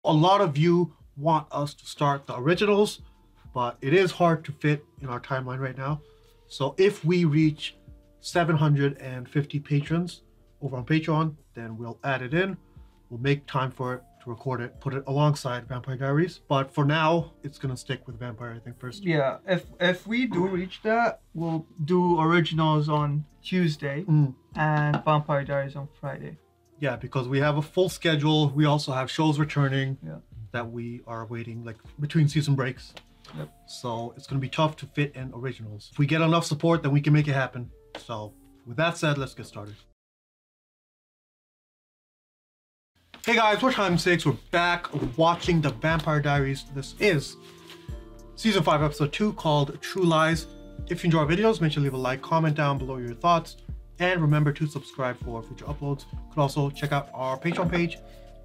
a lot of you want us to start the originals, but it is hard to fit in our timeline right now. So if we reach 750 patrons over on Patreon, then we'll add it in. We'll make time for it to record it, put it alongside Vampire Diaries. But for now, it's gonna stick with Vampire, I think, first. Yeah, if we do reach that, we'll do originals on Tuesday and Vampire Diaries on Friday. Yeah, because we have a full schedule. We also have shows returning that we are waiting, like between season breaks. Yep. So it's gonna be tough to fit in originals. If we get enough support, then we can make it happen. So with that said, let's get started. Hey guys, we're Time 6. We're back watching the Vampire Diaries. This is Season 5, Episode 2, called True Lies. If you enjoy our videos, make sure to leave a like, comment down below your thoughts, and remember to subscribe for future uploads. You could also check out our Patreon page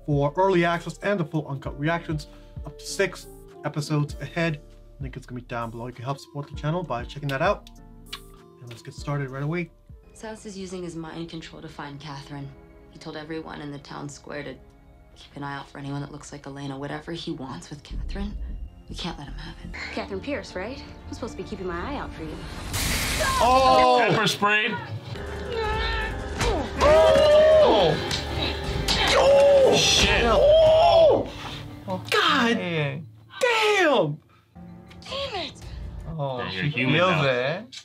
for early access and the full uncut reactions, up to 6 episodes ahead. Link is going to be down below. You can help support the channel by checking that out. And let's get started right away. South is using his mind control to find Catherine. He told everyone in the town square to keep an eye out for anyone that looks like Elena. Whatever he wants with Catherine, we can't let him have it. Catherine Pierce, right? I'm supposed to be keeping my eye out for you. Oh! Pepper sprayed. Oh! Oh! Shit. Oh! God Damn! Damn it! Oh, Yeah, she you're human feels now. it.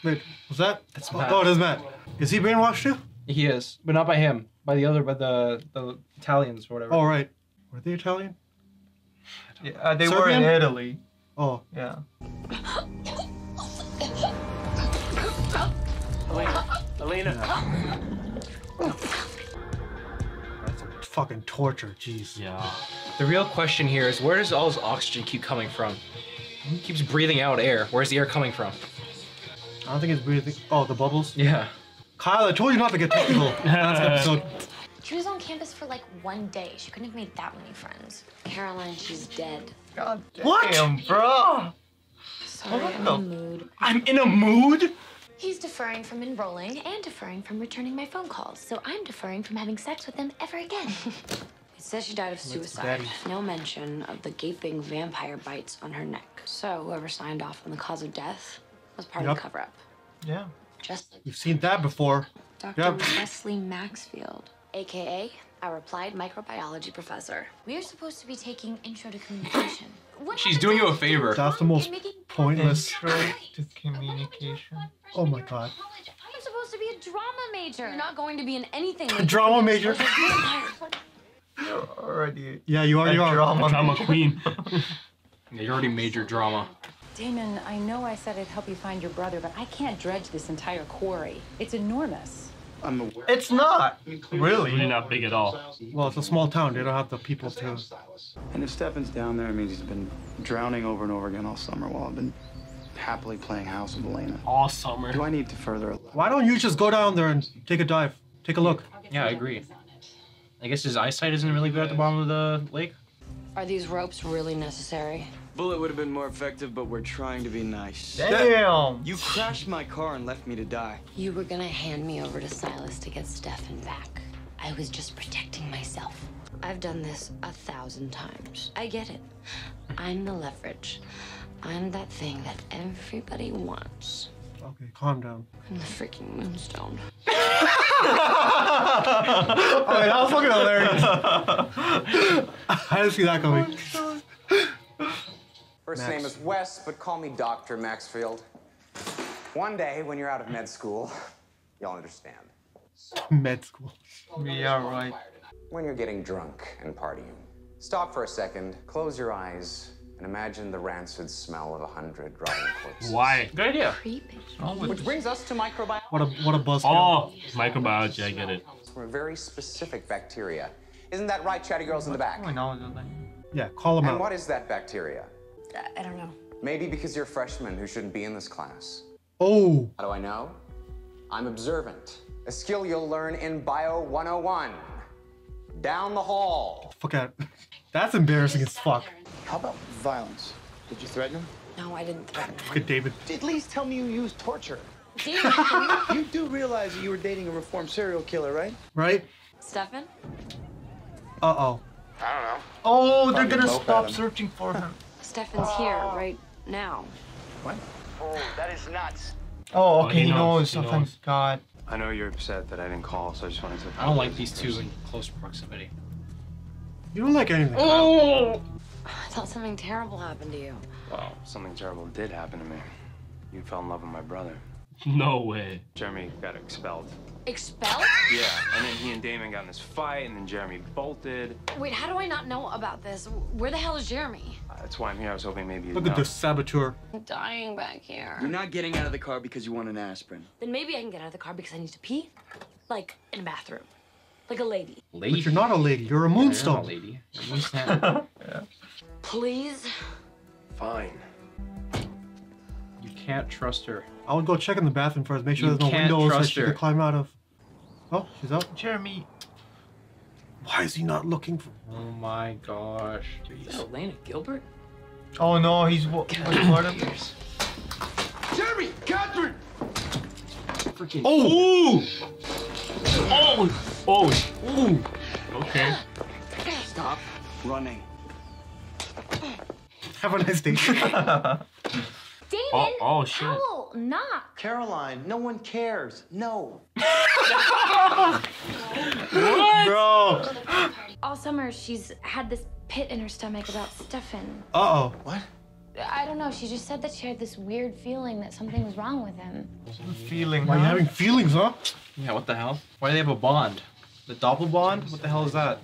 Wait, was that? That's Matt. Oh, it is Matt. Is he brainwashed too? He is, but not by him. By the other, by the Italians or whatever. Oh, right. Were they Italian? Yeah, they were Serbian? in Italy. Oh. Yeah. Elena. That's fucking torture, jeez. Yeah. The real question here is, where does all this oxygen keep coming from? He keeps breathing out air. Where's the air coming from? I don't think it's breathing. Oh, the bubbles? Yeah. Kyle, I told you not to get technical. Last episode. She was on campus for like one day. She couldn't have made that many friends. Caroline, she's dead. God What? damn, bro. Sorry, What I'm the- in a mood. I'm in a mood? He's deferring from enrolling and deferring from returning my phone calls. So I'm deferring from having sex with him ever again. It says she died of suicide. daddy. No mention of the gaping vampire bites on her neck. So whoever signed off on the cause of death was part of Yup. the cover-up. Yeah. Just like We've seen that before. Dr. Yep. Wesley Maxfield, AKA our applied microbiology professor. We are supposed to be taking intro to communication. What She's happened doing to you a favor. That's the most pointless. Intro to communication. Oh my god. I'm supposed to be a drama major. You're not going to be in anything. Drama major. You're already Yeah, you already are. Drama queen. Yeah, you're already major drama. Damon, I know I said I'd help you find your brother, but I can't dredge this entire quarry. It's enormous. It's not. Really Really? not big at all. Well, it's a small town. They don't have the people to. And if Stefan's down there, it means he's been drowning over and over again all summer while I've been happily playing house with Elena. All summer. Do I need to further? Why don't you just go down there and take a dive? Take a look. Yeah, I agree. I guess his eyesight isn't really good at the bottom of the lake. Are these ropes really necessary? Bullet would have been more effective, but we're trying to be nice. Damn. You crashed my car and left me to die. You were gonna hand me over to Silas to get Stefan back. I was just protecting myself. I've done this 1,000 times. I get it. I'm the leverage. I'm that thing that everybody wants. Okay, calm down. I'm the freaking moonstone. Oh, that was fucking hilarious. I didn't see that coming. First Max. name is Wes, but call me Dr. Maxfield. One day, when you're out of med school, you'll understand. Med school. Yeah, right. When you're getting drunk and partying, stop for a second, close your eyes, and imagine the rancid smell of 100 rotting corpses. Why? Good idea. Creepy. Which brings us to microbiology. What a buzzkill. Oh, microbiology, I get it. From a very specific bacteria. Isn't that right, chatty girls in the back? Going on with that? Yeah, call him And out. what is that bacteria? I don't know. Maybe because you're a freshman who shouldn't be in this class. Oh, How do I know? I'm observant. A skill you'll learn in Bio 101. Down the hall. fuck out. That's embarrassing as fuck. How about violence? Did you threaten him? No, I didn't threaten Look at David. At least tell me you used torture. David, You do realize that you were dating a reformed serial killer, right? Right? Stefan? Uh-oh. I don't know. Oh, they're Probably gonna both stop at him. searching for him. Stefan's here right now. What? Oh, that is nuts. Oh, okay, he he knows, knows. he Sometimes, knows. God. I know you're upset that I didn't call, so I just wanted to. I don't like these two in close proximity. You don't like anything. Oh! I thought something terrible happened to you. Well, something terrible did happen to me. You fell in love with my brother. No way. Jeremy got expelled. Expelled? Yeah, and then he and Damon got in this fight, and then Jeremy bolted. Wait, how do I not know about this? Where the hell is Jeremy? That's why I'm here. I was hoping maybe you'd Look know. at this saboteur. I'm dying back here. You're not getting out of the car because you want an aspirin. Then maybe I can get out of the car because I need to pee. Like, in a bathroom. Like a lady. Lady. But you're not a lady. You're a You're not a moonstone. lady. You're a moonstone. Please? Fine. You can't trust her. I would go check in the bathroom first. Make sure You there's no can't windows that trust she her. could climb out of. Oh, she's out. Jeremy. Why is he not looking for... Oh my gosh. Is that Elena Gilbert? Oh no, he's what part of Years. Jeremy! Catherine! Freaking. Oh! Oh! Oh! Ooh! Okay. Stop running. Have a nice day. Damon! Oh, shit. Owl, knock! Caroline, no one cares. No. Bro! All summer, she's had this pit in her stomach about Stefan. Uh-oh. What? I don't know, she just said that she had this weird feeling that something was wrong with him. feeling. Why are you having feelings, huh? Yeah, what the hell? Why do they have a bond? The doppel bond? What the hell is that?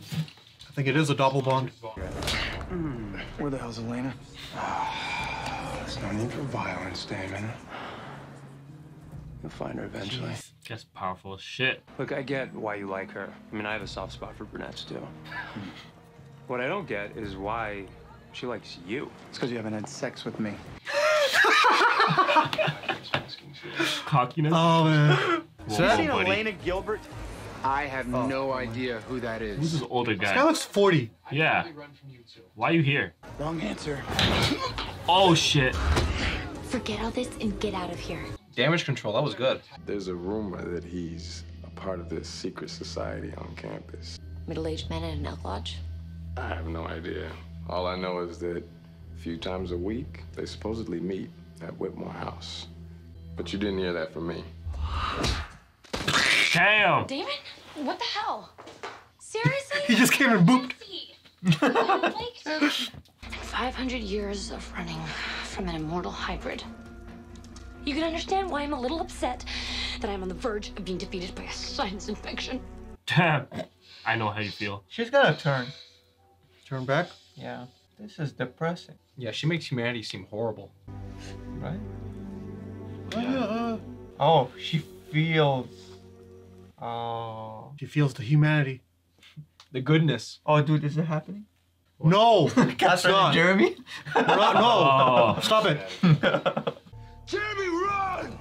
I think it is a double bond. Where the hell's Elena? There's no need for violence, Damon. You'll find her eventually. That's powerful as shit. Look, I get why you like her. I mean, I have a soft spot for brunettes, too. What I don't get is why she likes you. It's because you haven't had sex with me. Cockiness. Oh, man. Whoa, that- whoa, buddy. Elena Gilbert? I have no idea who that is. Who's this older This guy guy? looks 40. Yeah. Why are you here? Wrong answer. Oh, shit. Forget all this and get out of here. Damage control, that was good. There's a rumor that he's a part of this secret society on campus. Middle-aged men in an elk lodge? I have no idea. All I know is that a few times a week, they supposedly meet at Whitmore House. But you didn't hear that from me. Damn. Damon? What the hell? Seriously? He just came and booped. 500 years of running from an immortal hybrid. You can understand why I'm a little upset that I'm on the verge of being defeated by a sinus infection. Damn. I know how you feel. She's gonna turn. Turn back. Yeah. This is depressing, Yeah, she makes humanity seem horrible. right? Oh, she feels. Oh. She feels the humanity. The goodness. Oh, dude, is it happening? No, it's Catherine not. and Jeremy? We're not- no, Oh. stop it. Jeremy, run!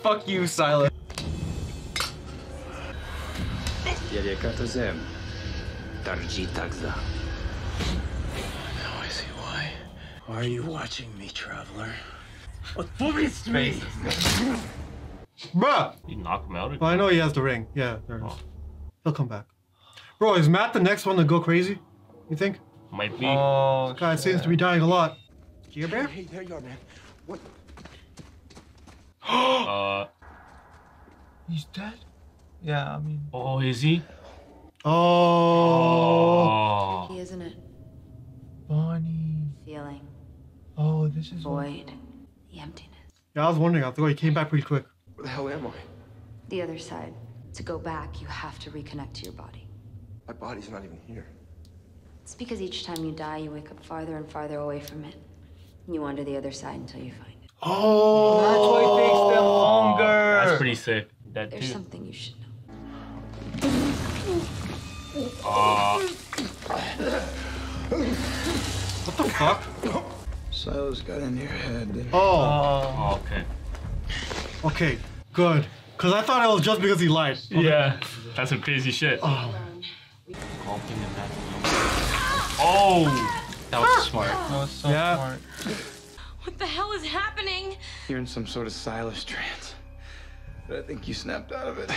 Fuck you, Silas. Now I see why. Why are you watching me, traveler? Space. Bruh. You knock him out? Well, I know he has the ring. Yeah, there it is. He'll come back. Bro, is Matt the next one to go crazy? You think? Might be. Oh, This guy seems to be dying a lot. Gear Bear? Hey, there you are, man. What? he's dead? Yeah, I mean. Oh, is he? Oh. Oh. Isn't it? Bonnie. Feeling Oh, this is. void, the emptiness. Yeah, I was wondering. I thought he came back pretty quick. Where the hell am I? The other side. To go back, you have to reconnect to your body. My body's not even here. It's because each time you die, you wake up farther and farther away from it. You wander the other side until you find it. Oh. That's why it takes them longer. That's pretty sick. That There's too. something you should know. What the fuck? Silas got into your head. Oh. Oh, okay. Okay. Good. Because I thought it was just because he lied. Okay. Yeah. That's some crazy shit. Oh. Oh. That was smart. That was so Yeah. smart. What the hell is happening? You're in some sort of Silas trance. But I think you snapped out of it.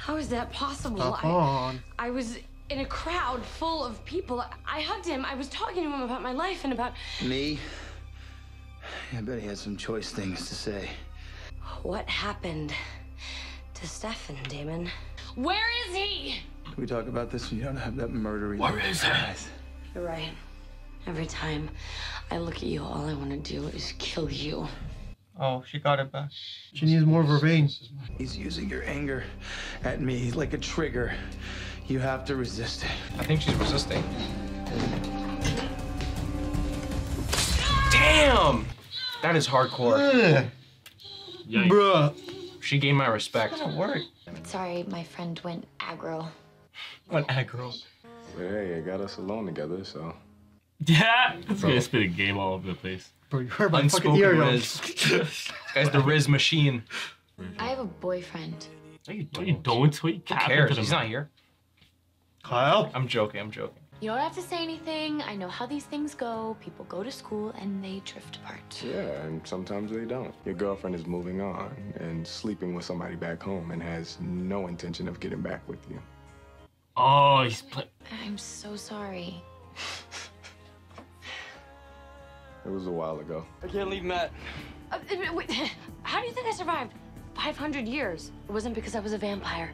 How is that possible? Come on. I was in a crowd full of people. I hugged him. I was talking to him about my life and about... Me? I bet he had some choice things to say. What happened to Stefan, Damon? Where is he? Can we talk about this when you don't have that murdery? Where is he? You're right. Every time I look at you, all I want to do is kill you. Oh, she got it back. She needs more vervain. He's using your anger at me like a trigger. You have to resist it. I think she's resisting. Damn! That is hardcore. Bruh. She gained my respect. It doesn't work. Sorry, my friend went aggro. What aggro? But hey, it got us alone together, so. Yeah! This guy's spit a game all over the place. Bro, you heard my fucking Unspoken ear. Riz. This guy's the Riz machine. I have a boyfriend. No, you don't. What you Who cares? He's not here. Kyle? I'm joking, I'm joking. You don't have to say anything. I know how these things go. People go to school and they drift apart. Yeah, and sometimes they don't. Your girlfriend is moving on and sleeping with somebody back home and has no intention of getting back with you. Oh, he's playing. I'm so sorry. It was a while ago. I can't leave Matt. Wait, how do you think I survived 500 years? It wasn't because I was a vampire.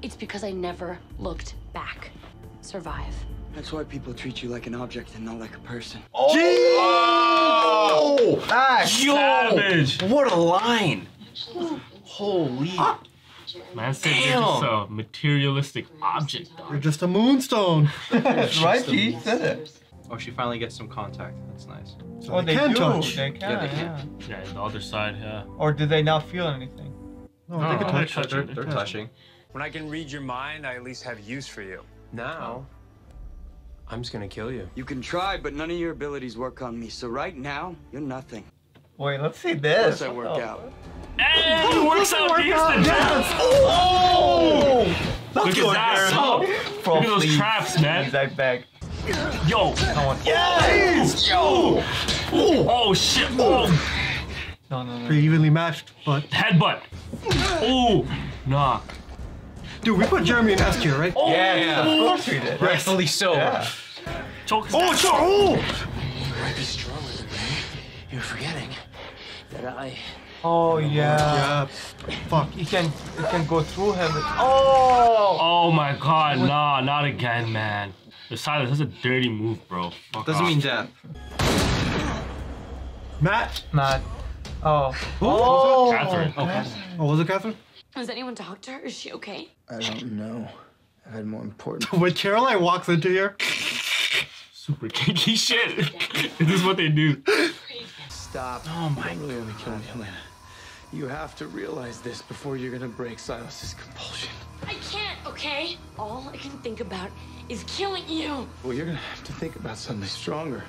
It's because I never looked back. Survive. That's why people treat you like an object and not like a person. Oh! Yo! Savage! What a line! Holy. Man said you're just a materialistic object, dog. You're just a moonstone. Right, he said it. Oh, she finally gets some contact. That's nice. So Oh, they can do. touch. They can, Yeah, they yeah. can. Yeah, the other side, yeah. Or did they not feel anything? No, they can touch. They're touching. When I can read your mind, I at least have use for you. Now, I'm just gonna kill you. You can try, but none of your abilities work on me. So right now, you're nothing. Wait, let's see this. Plus I work out. Hey, he works out decent. Oh! Look at that. Bro, Look at those please. traps, man. Please, I beg. Yo. Yes! Yo. Oh, shit. Oh. No. Pretty evenly matched, but... Headbutt. Oh. Nah. Dude, we put Jeremy in S tier, right? Oh. Yeah, of course we did. Rightfully so. Yeah. Choke his Oh, ass. sure. Oh! You might be stronger than me. You're forgetting that I... Oh, yeah. Yeah. Fuck. You can go through him. Oh! Oh my god, nah, not again, man. The silence, that's a dirty move, bro. Fuck Doesn't off. mean death. Matt. Matt. Oh. Oh! Catherine. Okay. Oh, was it Catherine? Has anyone talked to her? Is she okay? I don't know. I've had more important... When Caroline walks into here... Super kinky shit. This is what they do. Stop. Oh my Don't really want to kill me, Helena. You have to realize this before you're gonna break Silas's compulsion. I can't, okay? All I can think about is killing you. Well, you're gonna have to think about something stronger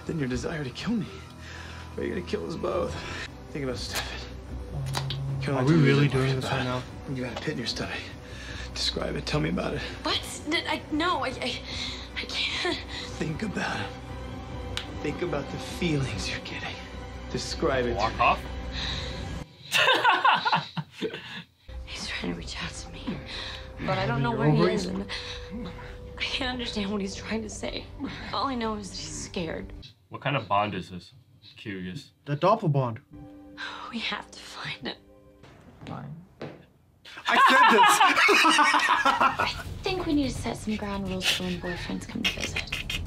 than your desire to kill me. Or you're gonna kill us both. Think about Stefan. Are we really doing this right now? You got a pit in your stomach. Describe it. Tell me about it. What? No, I can't. Think about it. Think about the feelings you're getting. Describe it. Walk off? He's trying to reach out to me, but I don't know where he is, and I can't understand what he's trying to say. All I know is that he's scared. What kind of bond is this? Curious. The doppelbond. We have to find it. Fine. I said this! I think we need to set some ground rules for when boyfriends come to visit.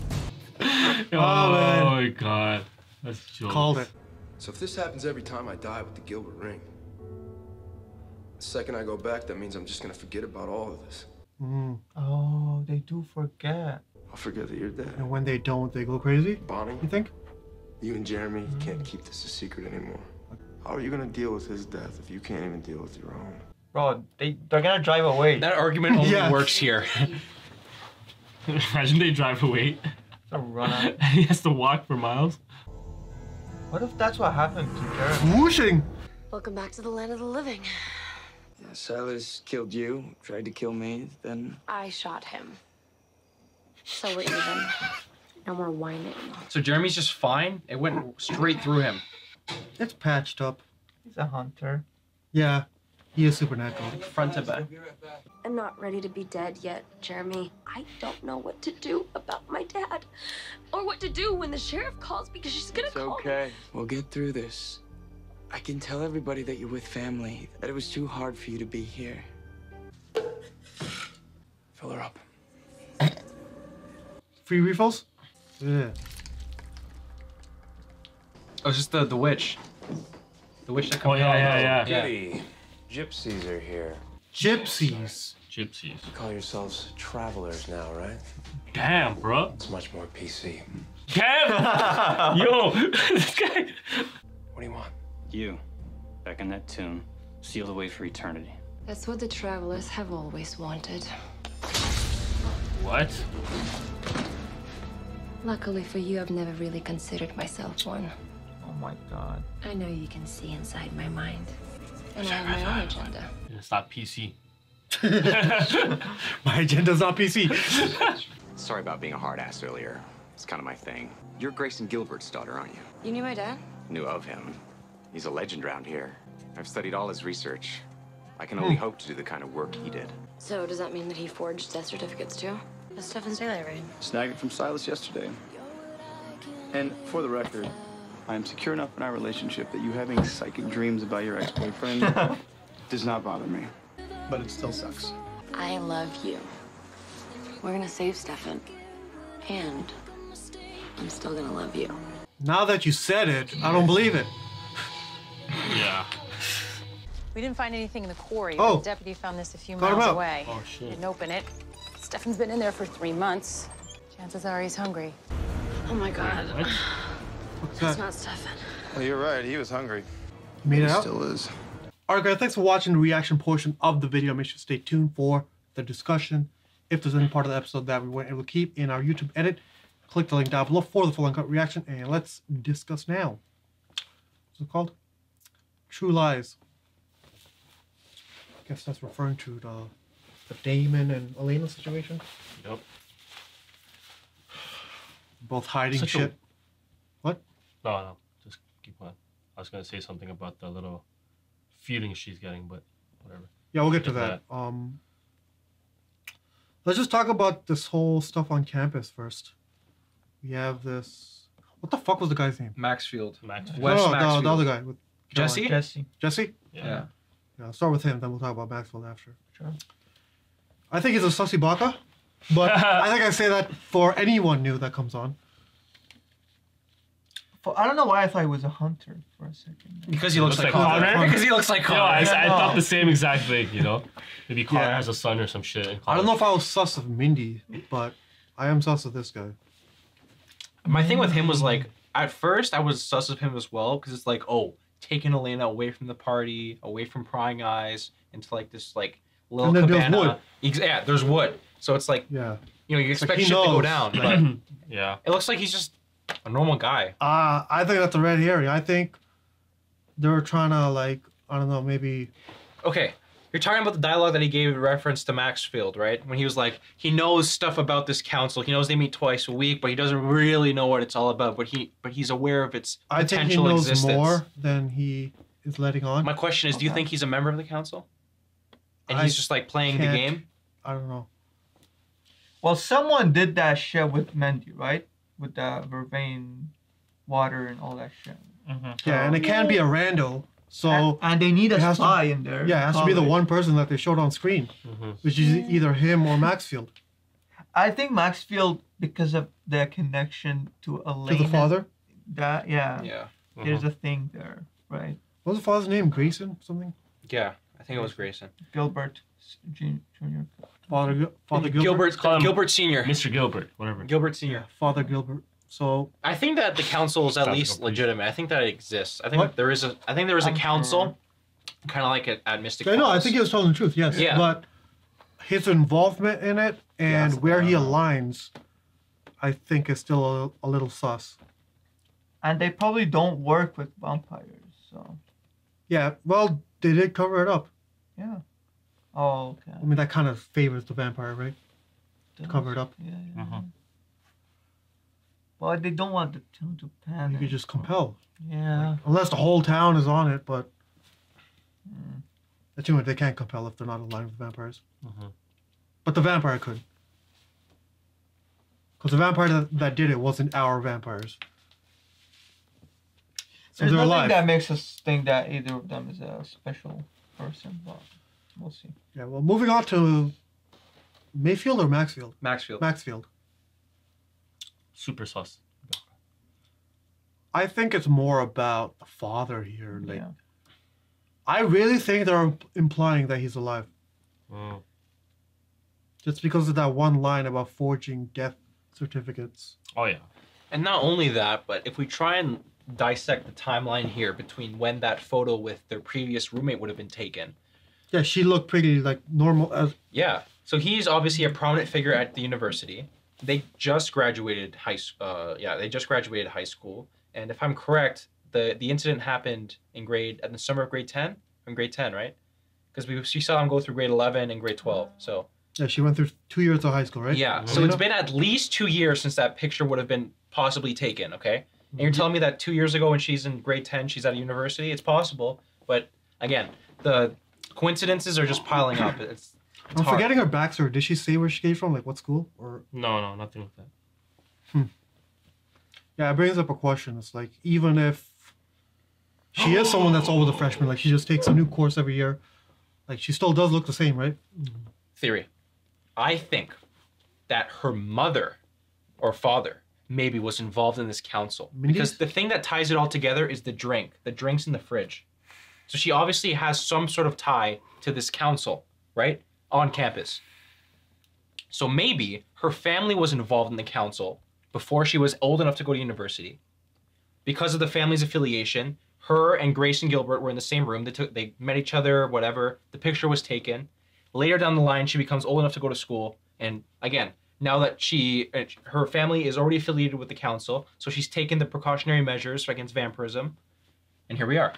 Oh my god. That's jokes. Called it. So if this happens every time I die with the Gilbert ring, the second I go back, that means I'm just gonna forget about all of this. Mm. Oh, they do forget. I'll forget that you're dead. And when they don't, they go crazy? Bonnie, You think? you and Jeremy can't keep this a secret anymore. How are you gonna deal with his death if you can't even deal with your own? Bro, they're gonna drive away. That argument only Yeah. works here. Imagine they drive away. A run out. And he has to walk for miles. What if that's what happened to Jeremy? Whooshing! Welcome back to the land of the living. Yeah, Silas killed you, tried to kill me, then... I shot him. So we're even. No more whining. So Jeremy's just fine? It went straight through him. It's patched up. He's a hunter. Yeah. He is supernatural. Front to back. I'm not ready to be dead yet, Jeremy. I don't know what to do about my dad. Or what to do when the sheriff calls because she's gonna call me. It's okay. We'll get through this. I can tell everybody that you're with family, that it was too hard for you to be here. Fill her up. Free refills? Yeah. Oh, it's just the witch. The witch that comes yeah. Goody. Gypsies are here. Gypsies. Gypsies. You call yourselves travelers now, right? Damn, bro. It's much more PC. Damn! Yo, this guy. What do you want? You, back in that tomb, sealed away for eternity. That's what the travelers have always wanted. What? Luckily for you, I've never really considered myself one. Oh my god. I know you can see inside my mind. And I have my own agenda. It's not PC. My agenda's not PC. Sorry about being a hard ass earlier. It's kind of my thing. You're Grayson Gilbert's daughter, aren't you? You knew my dad? Knew of him. He's a legend around here. I've studied all his research. I can only hope to do the kind of work he did. So does that mean that he forged death certificates too? That's Stefan's daylight, right? Snagged it from Silas yesterday. And for the record, I am secure enough in our relationship that you having psychic dreams about your ex-boyfriend does not bother me. But it still sucks. I love you. We're gonna save Stefan. And I'm still gonna love you. Now that you said it, I don't believe it. Yeah. We didn't find anything in the quarry. Oh. The deputy found this a few Got him miles out. away. Oh, shit. Didn't open it. Stefan's been in there for 3 months. Chances are he's hungry. Oh my god. What? What's That's that? not Stefan. Well, you're right. He was hungry. You made it He out? still is. Alright guys, thanks for watching the reaction portion of the video. Make sure to stay tuned for the discussion. If there's any part of the episode that we weren't able to keep in our YouTube edit, click the link down below for the full uncut reaction, and let's discuss now. What's it called? True Lies. I guess that's referring to the Damon and Elena situation. Yep. Both hiding Such a- shit. What? No, just keep on. I was gonna say something about the little feeling she's getting, but whatever. Yeah, we'll get to that. Let's just talk about this whole stuff on campus first. We have this. What the fuck was the guy's name? Maxfield. Maxfield. Wes no, Maxfield. the other guy with Jesse? Jesse. Jesse? Yeah. Yeah, I'll start with him, then we'll talk about Maxfield after. Sure. I think he's a sussy baka, but I think I say that for anyone new that comes on. I don't know why I thought he was a hunter for a second. Because he looks like Connor. Connor. Because he looks like Yo, Connor. I thought the same exact thing, you know? Maybe Connor Yeah. has a son or some shit. in I don't know college. if I was sus of Mindy, but I am sus of this guy. My thing with him was like, at first I was sus of him as well, because it's like, oh, taking Elena away from the party, away from prying eyes, into like this like little And then there's cabana. wood. Yeah, there's wood. So it's like, Yeah. you know, you It's like expect he shit to go knows. down, but Yeah. it looks like he's just a normal guy. I think that's a red herring. I think they were trying to, like, I don't know, maybe. Okay, you're talking about the dialogue that he gave in reference to Maxfield, right? When he was like, he knows stuff about this council. He knows they meet twice a week, but he doesn't really know what it's all about. But he's aware of its I think he potential knows existence. more than he is letting on. My question is, do you think he's a member of the council? And I he's just like playing the can't- game? I don't know. Well, someone did that shit with Mendy, right? With the vervain water and all that shit. Yeah, and it can be a rando. So And they need a it has to- spy in there. Yeah, it has to be the Probably. one person that they showed on screen, which is either him or Maxfield. I think Maxfield, because of their connection to Elena. To the father? That, yeah. Yeah. There's a thing there, right? What was the father's name? Grayson? Something? Yeah, I think it was Grayson. Gilbert Jr. Father Gilbert? Gilbert Sr. Mr. Gilbert, whatever. Gilbert Sr. Father Gilbert. So I think that the council is at Sounds least like a legitimate. I think that it exists. I think What? there is a. I think there is a I'm council, kind of like at Mystic I know, I Falls. think he was telling the truth, yes. Yeah. But his involvement in it and Yes, where he I know. aligns, I think is still a little sus. And they probably don't work with vampires, so Yeah, well, they did cover it up. yeah. Oh, okay. I mean, that kind of favors the vampire, right? To cover it up. Yeah. Well, they don't want the town to panic. You could just compel. Yeah. Unless the whole town is on it, but That, you know, they can't compel if they're not aligned with vampires. But the vampire could. Because the vampire that did it wasn't our vampires. So There's they're nothing alive. that makes us think that either of them is a special person, but we'll see. Yeah, well, moving on to Mayfield or Maxfield? Maxfield. Maxfield. Super sus. I think it's more about the father here. Like, Yeah. I really think they're implying that he's alive. Just because of that one line about forging death certificates. Oh, yeah. And not only that, but if we try and dissect the timeline here between when that photo with their previous roommate would have been taken. Yeah, she looked pretty like normal. Yeah. So he's obviously a prominent figure at the university. They just graduated they just graduated high school. And if I'm correct, the incident happened in the summer of grade 10? In grade 10, right? Because she saw him go through grade 11 and grade 12. So yeah, she went through 2 years of high school, right? yeah. So it's been at least 2 years since that picture would have been possibly taken, okay? And you're telling me that 2 years ago when she's in grade 10, she's at a university? It's possible. But again, the coincidences are just piling up. It's I'm hard. forgetting her backstory. Did she say where she came from? Like what school? Or No, nothing like that. Yeah, it brings up a question. It's like, even if she is someone that's always a freshman, like she just takes a new course every year, like she still does look the same, right? Theory. I think that her mother or father maybe was involved in this council. Because the thing that ties it all together is the drink. The drink's in the fridge. So she obviously has some sort of tie to this council, right? On campus. So maybe her family was involved in the council before she was old enough to go to university. Because of the family's affiliation, her and Grace and Gilbert were in the same room. They met each other, whatever. The picture was taken. Later down the line, she becomes old enough to go to school. And again, now that her family is already affiliated with the council, so she's taken the precautionary measures against vampirism. And here we are.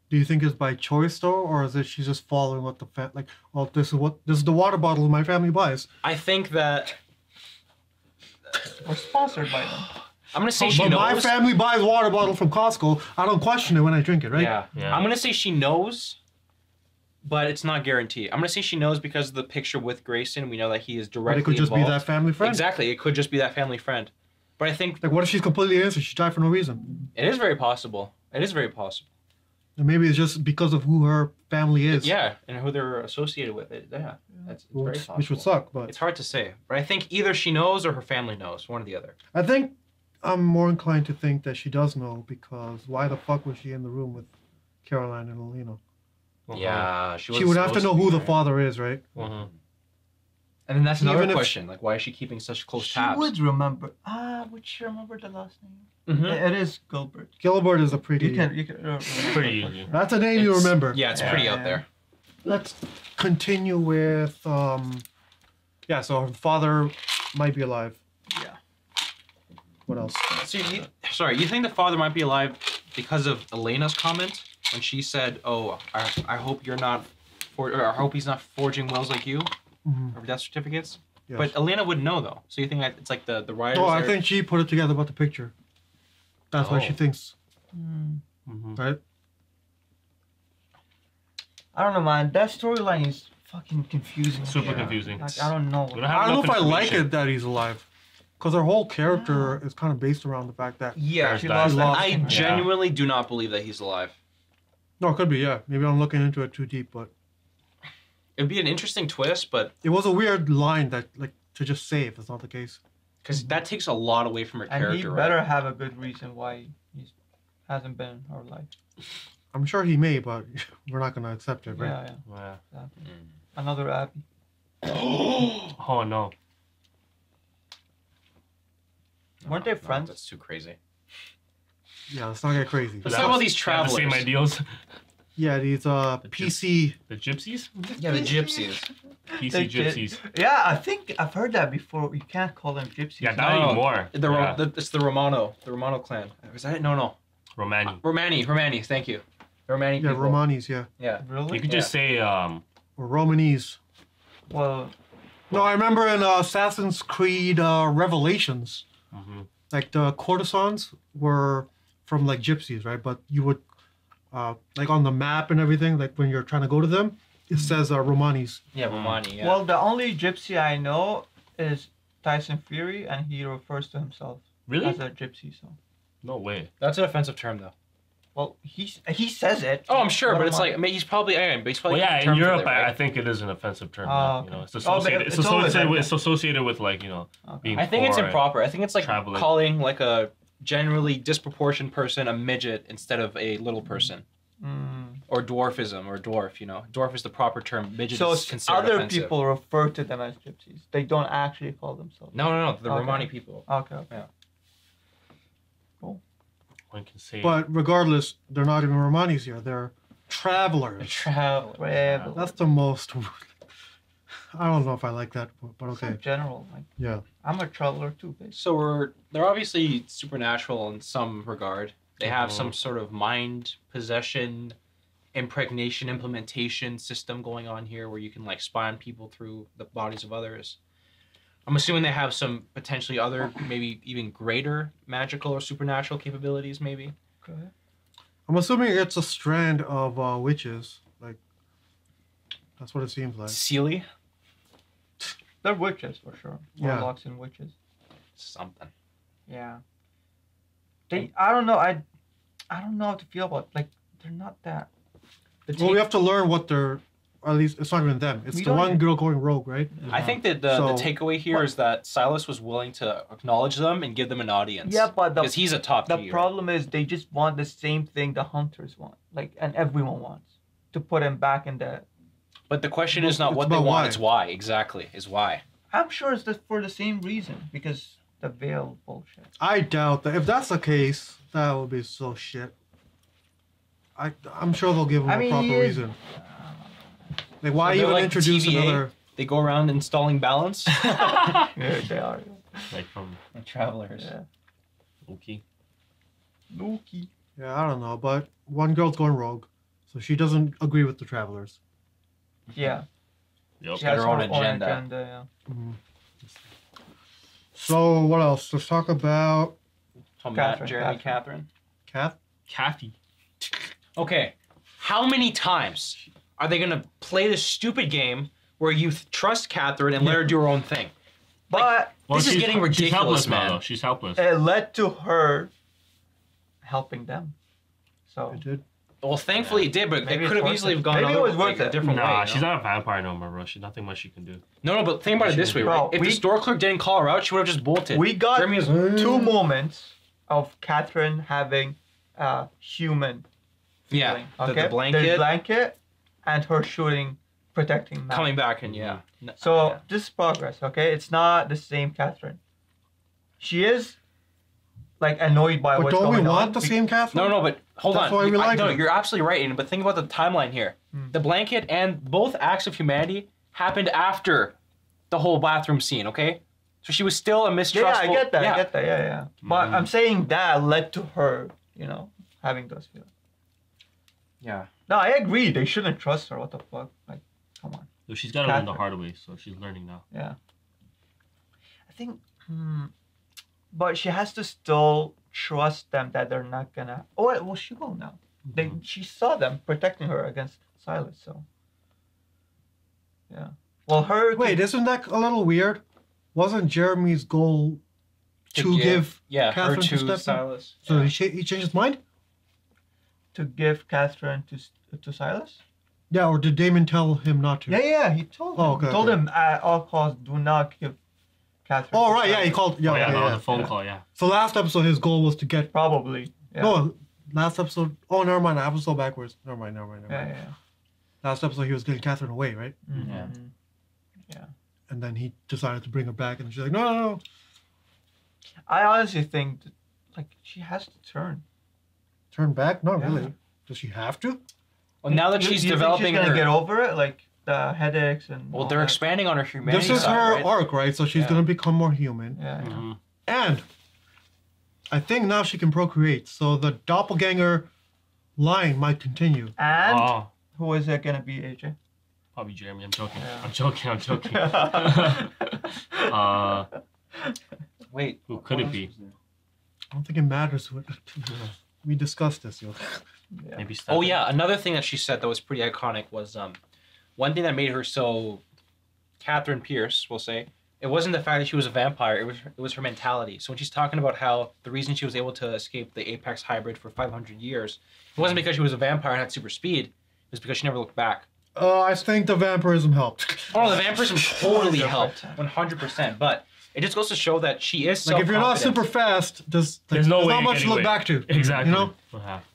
Do you think it's by choice though, or is it she's just following what like, well, this is the water bottle my family buys? I think that we're sponsored by them. I'm gonna say she knows. My family buys water bottle from Costco. I don't question it when I drink it, right? Yeah. I'm gonna say she knows, but it's not guaranteed. I'm gonna say she knows because of the picture with Grayson. We know that he is directly But it could just involved. be that family friend. Exactly. It could just be that family friend. But I think like, what if she's completely innocent? She died for no reason. It is very possible. It is very possible. And maybe it's just because of who her family is. Yeah, and who they're associated with. It's very possible. Which would suck, but it's hard to say. But I think either she knows or her family knows, one or the other. I think I'm more inclined to think that she does know, because why the fuck was she in the room with Caroline and Alina? Yeah, she would have to know who the father is, right? And then that's another Even if question. Like, why is she keeping such close She tabs? would remember. Would she remember the last name? Mhm. It is Gilbert. Gilbert is a pretty. You can pretty easy. That's a name you remember. Yeah, it's pretty out there. Let's continue with yeah, so her father might be alive. Yeah. What else? So you think the father might be alive because of Elena's comment when she said, "Oh, I hope you're not, or I hope he's not forging wills like you, or death certificates." Yes. But Elena would know though. So you think that it's like the writers? Oh, I think she put it together about the picture. That's why she Oh. thinks. Right? I don't know, man. That storyline is fucking confusing. Super confusing. Like, I don't know. I don't know if I like it that he's alive. Because her whole character is kind of based around the fact that Yeah, I genuinely do not believe that he's alive. No, it could be, yeah. Maybe I'm looking into it too deep, but It'd be an interesting twist, but it was a weird line that, like, to just say if it's not the case. because that takes a lot away from her And character. he better have a good reason why he hasn't been in our life. I'm sure he may, but we're not going to accept it, right? Yeah. Exactly. Another Abby. Oh no. Weren't they friends? That's too crazy. Yeah, let's not get crazy. Let's talk about these They have travelers. the same ideals. Yeah, these PC. The gypsies? Yeah, the gypsies. PC gypsies. Yeah, I think I've heard that before. You can't call them gypsies. Yeah, not anymore. It's the Romano clan. Was that it? No. Romani. Romani. Thank you. The Romani Yeah, people. Romanis, yeah. Yeah. Really? You could just say Or Romanese. Well, No, I remember in Assassin's Creed Revelations, like the courtesans were from like gypsies, right? But you would, like on the map and everything, like when you're trying to go to them, it says Romani's. Yeah, Romani. Yeah. Well, the only gypsy I know is Tyson Fury, and he refers to himself as a gypsy. So. No way. That's an offensive term, though. Well, he says it. Oh, I'm sure, but it's like, I mean, he's probably Aaron, but he's probably. Well, yeah, in Europe, I think it is an offensive term. You know, it's associated with like, you know, being. I think it's improper. I think it's like traveling. calling like a generally disproportioned person a midget instead of a little person. Or dwarfism, or dwarf. You know, dwarf is the proper term. Midget is considered other offensive. people refer to them as gypsies. They don't actually call themselves. No. The Romani people. Okay. Yeah. Cool. One can say. But regardless, they're not even Romanis here. They're travelers. Travelers. That's the most. I don't know if I like that, but okay. In general, like, yeah. I'm a traveler too, basically. So they're obviously supernatural in some regard. They have some sort of mind possession, impregnation, implementation system going on here where you can like spy on people through the bodies of others. I'm assuming they have some potentially other, maybe even greater magical or supernatural capabilities, maybe. Okay. I'm assuming it's a strand of witches. Like, that's what it seems like. Sealy? They're witches for sure. Yeah. Warlocks and witches. Something. Yeah. I don't know. I don't know how to feel about, like, they're not that. Well, we have to learn what they're. At least it's not even them. It's the one girl going rogue, right? I think that the takeaway here is that Silas was willing to acknowledge them and give them an audience. Yeah, but because he's a top The tier. problem is they just want the same thing the hunters want, like, and everyone wants to put him back in the. But the question is not what they want; it's why. Exactly, is why. I'm sure it's for the same reason, because the veil bullshit. I doubt that. If that's the case, that would be so shit. I'm sure they'll give him a proper reason. Like, why even like introduce TVA? another? They go around installing balance. Yeah, they are. Like from the travelers. Yeah. Loki. Yeah, I don't know, but one girl's going rogue, so she doesn't agree with the travelers. Yeah. Yep. She has her own agenda. Yeah. Mhm. So what else? Let's talk about Catherine. Kathy. Okay, how many times are they gonna play this stupid game where you trust Catherine and let her do her own thing? But this is getting ridiculous, she's helpless man. Now, though. She's helpless. It led to her helping them. So it did. Well, thankfully it did, but Maybe they could have it's easily worth it. gone Maybe it was worth a it. different way. Nah, you she's know? not a vampire no more, bro. She's nothing much she can do. No, but think about it this way, right? If the store clerk didn't call her out, she would have just bolted. We got Jeremy was- two moments of Catherine having a human Yeah, feeling. the Okay? blanket. The blanket and her shooting, protecting Matt. Coming back and yeah. So this is progress, okay? It's not the same Catherine. She is like annoyed by But what's don't we going on. want the same Catherine? No, but hold That's on. why we like No, her. you're absolutely right, Aiden, but think about the timeline here. The blanket and both acts of humanity happened after the whole bathroom scene, okay? So she was still a Yeah, mistrustful... I get that. I get that. Yeah. But I'm saying that led to her, having those feelings. Yeah. No, I agree. They shouldn't trust her. What the fuck? Like, come on. So she's got to learn the hard way, so she's learning now. Yeah. I think, but she has to still trust them that they're not gonna. Oh, well, she will now. She saw them protecting her against Silas, so. Yeah. Well, her. Wait, isn't that a little weird? Wasn't Jeremy's goal to give her Catherine to to step in? Silas? So he changed his mind? To give Catherine to Silas? Yeah, or did Damon tell him not to? Yeah, he told him. Oh, okay, He told okay. him at all costs, do not give Catherine. Oh, to right, yeah, Silas. he called. Yeah, that was a phone call, yeah. So last episode, his goal was to get. Probably. Yeah. No, last episode. Oh, never mind. I was so backwards. Never mind. Yeah. Last episode, he was getting Catherine away, right? Yeah. Yeah. And then he decided to bring her back, and she's like, no. I honestly think, that, she has to turn. Turn back? Not Yeah. really. Does she have to? Well, now that You- she's you think developing she's gonna her... get over it, like the headaches and. Well, all they're that. expanding on her humanity This is side, her right? arc, right? So she's Yeah. gonna become more human. Yeah. And I think now she can procreate. So the doppelganger line might continue. And who is it gonna be, AJ? Probably Jeremy. I'm joking. Yeah. I'm joking. Wait. Who could it be? I don't think it matters what. We discussed this, yo. Maybe Stefan. Oh yeah, another thing that she said that was pretty iconic was one thing that made her so Catherine Pierce, we'll say, it wasn't the fact that she was a vampire. It was her mentality. So when she's talking about how the reason she was able to escape the Apex hybrid for 500 years, it wasn't because she was a vampire and had super speed. It was because she never looked back. I think the vampirism helped. Oh, the vampirism totally helped, 100%. But it just goes to show that she is like if you're not super fast, there's not much to look back to. Exactly. You know.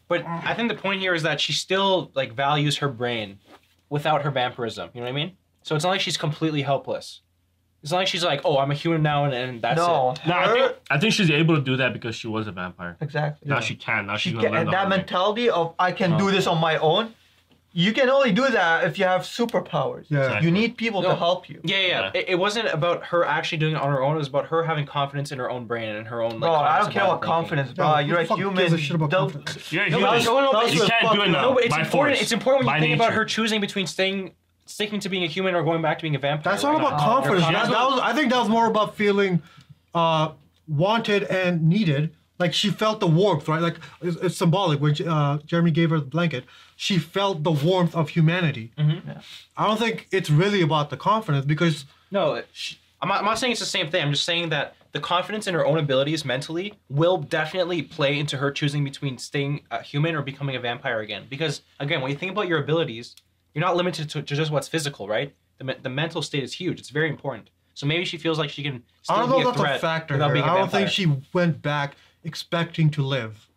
But I think the point here is that she still like values her brain without her vampirism. You know what I mean? So it's not like she's completely helpless. It's not like she's like, oh, I'm a human now and that's it. No, I think she's able to do that because she was a vampire. Exactly. Now she can. Now she's gonna learn and the that hard way. mentality of I can do this on my own. You can only do that if you have superpowers. Yeah. Exactly. You need people to help you. Yeah. It wasn't about her actually doing it on her own. It was about her having confidence in her own brain and her own. Like, bro, I don't care about confidence, bro. You're a human. You're a human. You can't do it now. No, but it's by important. force, It's important when by you think about nature. her choosing between sticking to being a human or going back to being a vampire. That's not about confidence. I think that was more about feeling wanted and needed. Like she felt the warmth, right? Like it's symbolic when Jeremy gave her the blanket. She felt the warmth of humanity. Yeah. I don't think it's really about the confidence because no, I'm not saying it's the same thing. I'm just saying that the confidence in her own abilities mentally will definitely play into her choosing between staying a human or becoming a vampire again. Because again, when you think about your abilities, you're not limited to just what's physical, right? The mental state is huge. It's very important. So maybe she feels like she can I still don't know be if a that's a threat factor. without being a I don't vampire. think she went back expecting to live.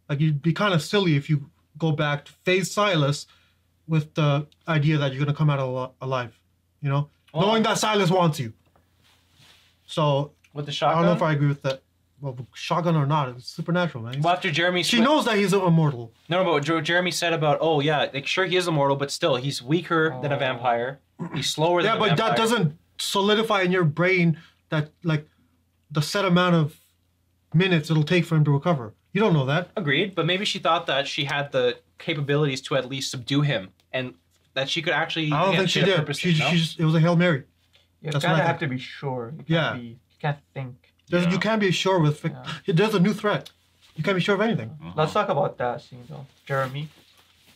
Like you'd be kind of silly if you go back to face Silas with the idea that you're gonna come out alive, you know, knowing that Silas wants you. So with the I shotgun, don't know if I agree with that. Well, shotgun or not, it's supernatural, man. Well, after Jeremy, she knows that he's immortal. No, but Jeremy said about, oh yeah, like sure he is immortal, but still he's weaker than a vampire. He's slower than a vampire. Yeah, but that doesn't solidify in your brain that like the set amount of minutes it'll take for him to recover. You don't know that. Agreed, but maybe she thought that she had the capabilities to at least subdue him, and that she could actually. I don't think she did. She just, it was a Hail Mary. You That's kind what of I have think. to be sure. You can't Yeah. you can't think. You can't be sure with. There's a new threat. You can't be sure of anything. Let's talk about that scene though. Jeremy.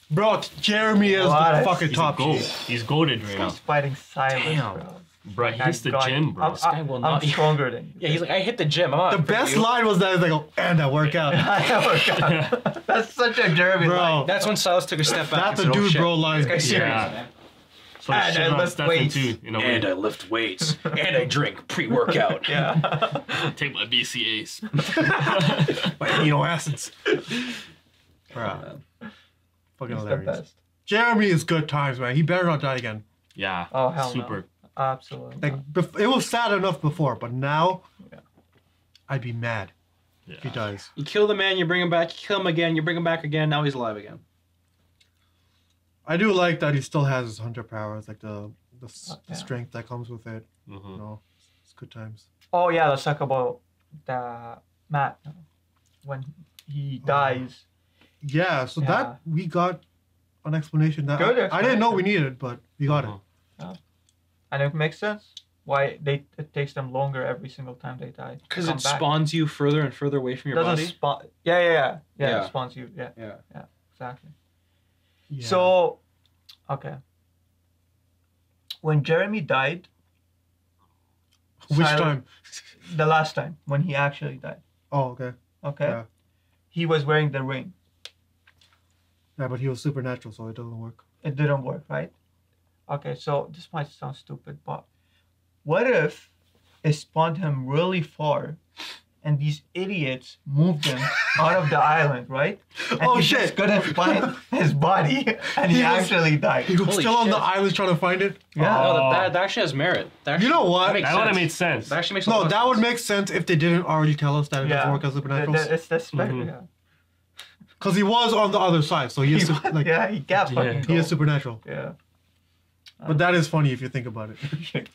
Bro, Jeremy is the fucking top. He's goated right now. He's fighting Silas, Damn. bro. Bro, he hits the gym, bro. This guy will I'm not. stronger than you. Yeah, he's like, I hit the gym. The best line was that, like, oh, and I work out. That's such a Jeremy Bro. line. That's when Silas took a step back. That's a and said, dude, oh, shit. bro line. This guy's serious, Yeah. man. So And shit I on lift Stefan weights. too, in a way. And I lift weights. And I drink pre-workout. Yeah. Take my BCAs. My amino acids. Bro. Fucking He's the hilarious. best. Jeremy is good times, man. He better not die again. Yeah. Oh hell Super. no. Absolutely. Like, it was sad enough before, but now, I'd be mad if he dies. You kill the man, you bring him back. You kill him again, you bring him back again. Now he's alive again. I do like that he still has his hunter powers, like the strength that comes with it. Mm-hmm. You know, it's good times. Oh yeah, let's talk about the Matt when he dies. Yeah, so Yeah. that we got an explanation that Good I didn't know we needed, but we got it. Yeah. And it makes sense why it takes them longer every single time they die. to Because come it back. spawns you further and further away from your Doesn't body. spawn. Yeah. Yeah. It spawns you. Yeah. Yeah. Exactly. Yeah. So, okay. When Jeremy died. Which time? The last time when he actually died. Oh, okay. Okay. Yeah. He was wearing the ring. Yeah, but he was supernatural, so it doesn't work. It didn't work, right? Okay, so this might sound stupid, but what if it spawned him really far and these idiots moved him out of the island, right? And Oh, he shit. just couldn't find his body and he actually died. He was Holy still on the shit. island trying to find it. Yeah. No, that actually has merit. That actually, You know what? That, makes That would have sense. made sense. That actually makes a No, lot of that would sense. make sense if they didn't already tell us that it doesn't work as supernatural. It's the specter, Mhm. yeah. Because he was on the other side, so he is like Yeah, he can't fucking he is go. supernatural. Yeah. But that is funny if you think about it.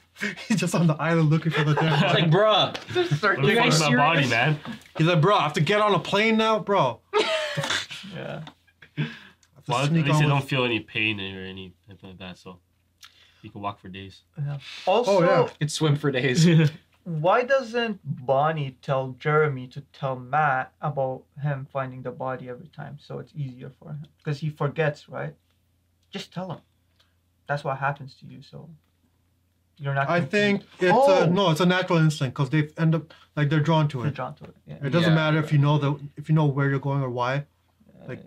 He's just on the island looking for the dead It's body. like, bruh. What the You fuck guys is my body, serious? man? He's like, bro, I have to get on a plane now, bro. Yeah. Well, at sneak least on you with- don't feel any pain or anything like that, so you can walk for days. Yeah. Also, Oh, yeah. Could swim for days. why doesn't Bonnie tell Jeremy to tell Matt about him finding the body every time, so it's easier for him? Because he forgets, right? Just tell him. That's what happens to you, so you're not. I think it's no, it's a natural instinct because they end up like they're drawn to it. They're drawn to it. Yeah. It doesn't matter if you know where you're going or why, like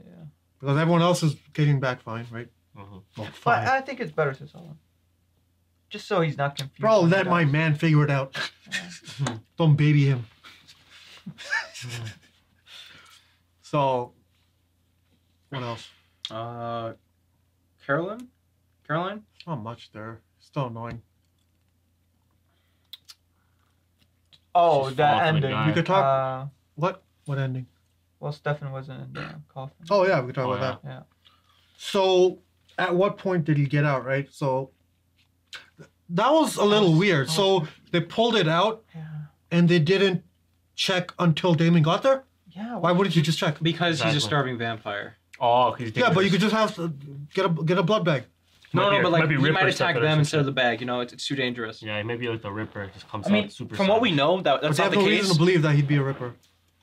because everyone else is getting back fine, right? Well, fine. But I think it's better to tell him, just so he's not confused. Bro, let my man figure it out. Don't baby him. So, what else? Caroline? Not much there. Still annoying. Oh, She's that far from the ending. guy. We could talk. What ending? Well, Stefan wasn't in the coffin. Oh yeah, we could talk about that. Yeah. So, at what point did he get out? Right. So, that was a little weird. So they pulled it out, and they didn't check until Damon got there. Yeah. Why wouldn't you just check? Because he's a starving vampire. Oh, yeah, but you could just have to get a blood bag. No, but like might be he Ripper might attack stepping or them some instead of shit. the bag. You know, it's too dangerous. Yeah, maybe like the Ripper just comes I mean, out super from what we savage. know, that's But they not have the no case. reason to believe that he'd be a Ripper.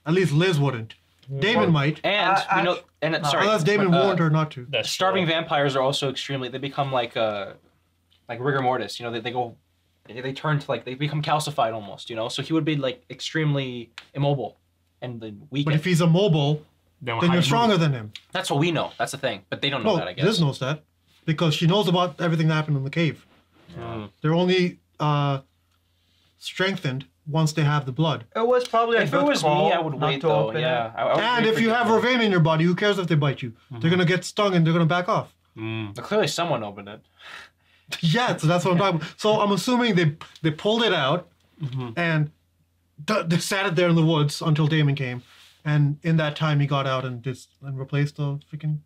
At least Liz wouldn't. Damon might. And we know, sorry, Unless Damon warned her not to. Starving vampires are also extremely. They become like rigor mortis. You know, they turn to they become calcified almost. You know, so he would be like extremely immobile and then weak. But if he's immobile, then you're stronger than him. That's what we know. That's the thing. But they don't know No, that, I guess. Liz knows that because she knows about everything that happened in the cave. They're only strengthened once they have the blood. It was probably If it was me, I would wait though. Yeah. I would And wait if for you it have to go. Ravane in your body, who cares if they bite you? They're gonna get stung and they're gonna back off. But clearly, someone opened it. Yeah, so that's what I'm talking about. So I'm assuming they pulled it out and they sat it there in the woods until Damon came, and in that time he got out and replaced the freaking.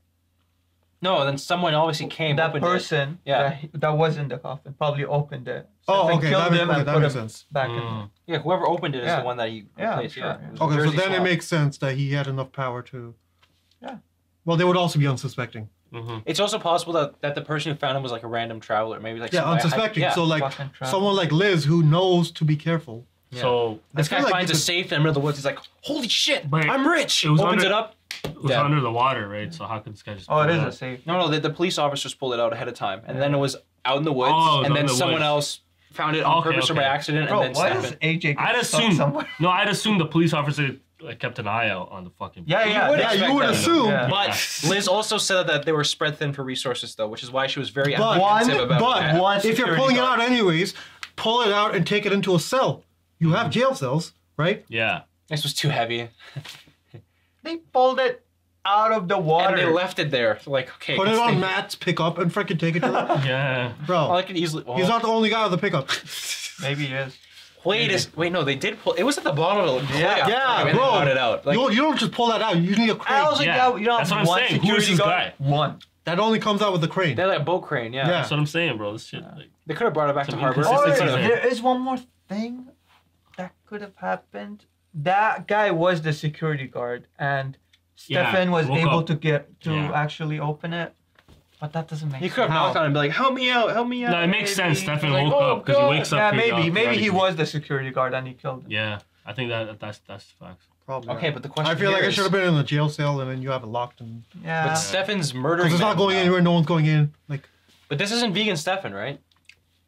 No, then someone obviously came. That opened person it. Yeah. that was in the coffin probably opened it. Oh, Stefan okay, killed that makes- him okay, and that put makes him sense. back in. Yeah, whoever opened it is Yeah. the one that he Yeah, replaced. sure. Yeah. It was Okay, so Jersey then it swap. makes sense that he had enough power to. Yeah. Well, they would also be unsuspecting. It's also possible that the person who found him was like a random traveler, maybe like Yeah, some guy- unsuspecting. yeah. So like someone like Liz who knows to be careful. Yeah. So this I guy feel like finds a it's- safe in the middle of the woods. He's like, "Holy shit, But I'm rich!" It was Opens under, it up. It was dead. under the water, right? So how could this guy just? Oh, it pull is out? a safe. No, the police officers pulled it out ahead of time, and then it was out in the woods, Oh, it was and out then in the someone woods. else found it on purpose or by accident, Bro, and then why Stefan. does AJ get I'd stuck assume. somewhere? No, I'd assume the police officer kept an eye out on the fucking. Yeah, You yeah, would yeah. expect you would that. assume. Yeah. But Liz also said that they were spread thin for resources, though, which is why she was very But, apprehensive about that. one if you're security pulling it guard. out anyways, pull it out and take it into a cell. You have jail cells, right? Yeah. This was too heavy, They pulled it out of the water. and they left it there. So like, okay, Put it let's on think- Matt's pickup and freaking take it to the. Yeah. Bro, I could easily. he's not the only guy with the pickup. Maybe he is. Wait, no, they did pull. It was at the bottom of the Yeah. Yeah, and they bro. got it out. Like, you don't just pull that out. You need a I crane. also Yeah, you don't that's have what I'm one saying. Who is security this guard. guy? One. That only comes out with the crane. they're like a boat crane. Yeah. Yeah. That's what I'm saying, bro. This shit. Like, They could have brought it back to Some harbor. inconsistency Oh, there. there is one more thing that could have happened. That guy was the security guard, and Yeah, Stefan was woke able up. to Yeah. actually open it. But that doesn't make He sense. could have knocked on it and be like, "Help me out! Help me out!" no, it makes sense. maybe. Stefan Like, woke "Oh, up because he God." wakes up. Yeah, pretty maybe he automatically. was the security guard and he killed him. Yeah, I think that's the facts. Probably. Okay, but the question I feel like here it should have been in the jail cell and then you have it locked and. Yeah. But Stefan's murdering. Because it's not them going now. anywhere. No one's going in. Like But this isn't vegan Stefan, right?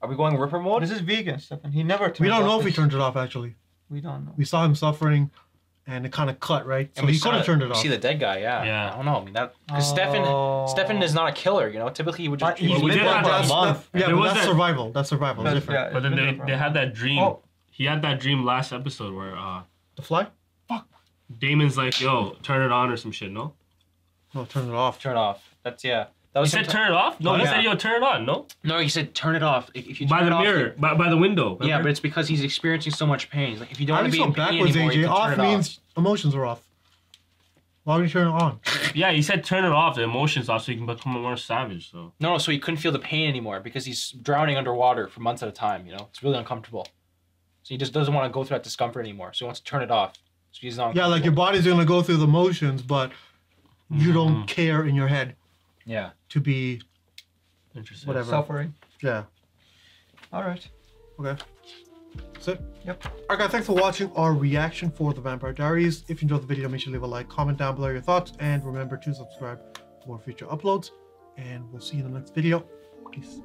Are we going Ripper mode? This is vegan, Stefan. He never. we turned don't know off if he his- turned it off actually. We don't know. We saw him suffering, and it kind of cut right. So And we he could have saw- turned it we off. See the dead guy, yeah. Yeah. I don't know. I mean that because Oh. Stefan is not a killer. You know, typically he would just. But he's we been did there have for that a stuff. month. Yeah, There but was that's that- survival. That's survival. It's That's- different. yeah. But then It's been they there for they a had that dream. Oh. He had that dream last episode where The fly? Damon's like, "Yo, turn it on" or some shit. No. No, turn it off. Turn it off. That's yeah. That He was said sometime- turn it off. No, he Yeah. said, "Yo, turn it on." No. No, he said turn it off. If you By turn the it off, mirror, by the window. Yeah, but it's because he's experiencing so much pain. He's like, if you don't How want do to you be so in pain backwards, anymore, you AJ? can turn Off it means emotions are off. Why would you turn it on? Yeah, he said turn it off, the emotions off, so you can become more savage. So. No, so he couldn't feel the pain anymore because he's drowning underwater for months at a time. You know, it's really uncomfortable. So he just doesn't want to go through that discomfort anymore. So he wants to turn it off. So he's not. Yeah, like your body's gonna go through the motions, but you don't care in your head Yeah. to be Interesting. whatever. Suffering. Yeah. All right. Okay. That's it. Yep. Alright guys, thanks for watching our reaction for the Vampire Diaries. If you enjoyed the video, make sure to leave a like, comment down below your thoughts, and remember to subscribe for more future uploads. And we'll see you in the next video. Peace.